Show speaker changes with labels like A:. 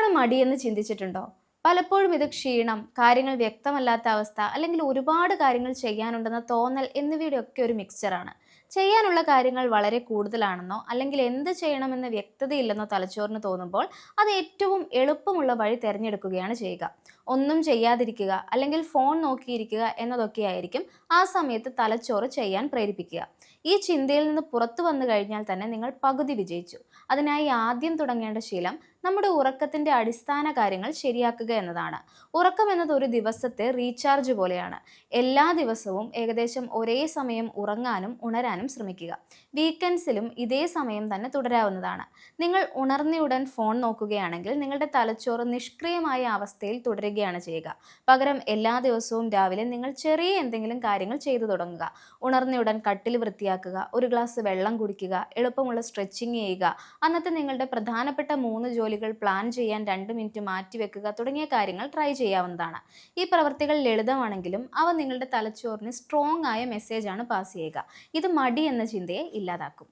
A: എന്താണ് മടിയെന്ന് ചിന്തിച്ചിട്ടുണ്ടോ? പലപ്പോഴും ഇത് ക്ഷീണം, കാര്യങ്ങൾ വ്യക്തമല്ലാത്ത അവസ്ഥ, അല്ലെങ്കിൽ ഒരുപാട് കാര്യങ്ങൾ ചെയ്യാനുണ്ടെന്ന തോന്നൽ എന്നിവയുടെ ഒക്കെ ഒരു മിക്സ്ചറാണ്. ചെയ്യാനുള്ള കാര്യങ്ങൾ വളരെ കൂടുതലാണെന്നോ അല്ലെങ്കിൽ എന്ത് ചെയ്യണമെന്ന് വ്യക്തതയില്ലെന്നോ തലച്ചോറിന് തോന്നുമ്പോൾ അത് ഏറ്റവും എളുപ്പമുള്ള വഴി തിരഞ്ഞെടുക്കുകയാണ് ചെയ്യുക. ഒന്നും ചെയ്യാതിരിക്കുക അല്ലെങ്കിൽ ഫോൺ നോക്കിയിരിക്കുക എന്നതൊക്കെയായിരിക്കും ആ സമയത്ത് തലച്ചോറ് ചെയ്യാൻ പ്രേരിപ്പിക്കുക. ഈ ചിന്തയിൽ നിന്ന് പുറത്തു വന്നു കഴിഞ്ഞാൽ തന്നെ നിങ്ങൾ പകുതി വിജയിച്ചു. അതിനായി ആദ്യം തുടങ്ങേണ്ട ശീലം നമ്മുടെ ഉറക്കത്തിന്റെ അടിസ്ഥാന കാര്യങ്ങൾ ശരിയാക്കുക എന്നതാണ്. ഉറക്കം എന്നത് ഒരു ദിവസത്തെ റീചാർജ് പോലെയാണ്. എല്ലാ ദിവസവും ഏകദേശം ഒരേ സമയം ഉറങ്ങാനും ഉണരാനും ശ്രമിക്കുക. വീക്കെൻഡ്സിലും ഇതേ സമയം തന്നെ തുടരാവുന്നതാണ്. നിങ്ങൾ ഉണർന്നയുടൻ ഫോൺ നോക്കുകയാണെങ്കിൽ നിങ്ങളുടെ തലച്ചോറ് നിഷ്ക്രിയമായ അവസ്ഥയിൽ തുടരുകയാണ് ചെയ്യുക. പകരം എല്ലാ ദിവസവും രാവിലെ നിങ്ങൾ ചെറിയ എന്തെങ്കിലും കാര്യങ്ങൾ ചെയ്തു തുടങ്ങുക. ഉണർന്നയുടൻ കട്ടിൽ വൃത്തിയാക്കുക, ഒരു ഗ്ലാസ് വെള്ളം കുടിക്കുക, എളുപ്പമുള്ള സ്ട്രെച്ചിങ് ചെയ്യുക, അന്നത്തെ നിങ്ങളുടെ പ്രധാനപ്പെട്ട 3 ജോലികൾ പ്ലാൻ ചെയ്യാൻ 2 മിനിറ്റ് മാറ്റിവെക്കുക തുടങ്ങിയ കാര്യങ്ങൾ ട്രൈ ചെയ്യാവുന്നതാണ്. ഈ പ്രവർത്തികൾ ലളിതമാണെങ്കിലും അവ നിങ്ങളുടെ തലച്ചോറിന് സ്ട്രോങ് ആയ മെസ്സേജാണ് പാസ് ചെയ്യുക. ഇത് മടി എന്ന ചിന്തയെ ഇല്ലാതാക്കും.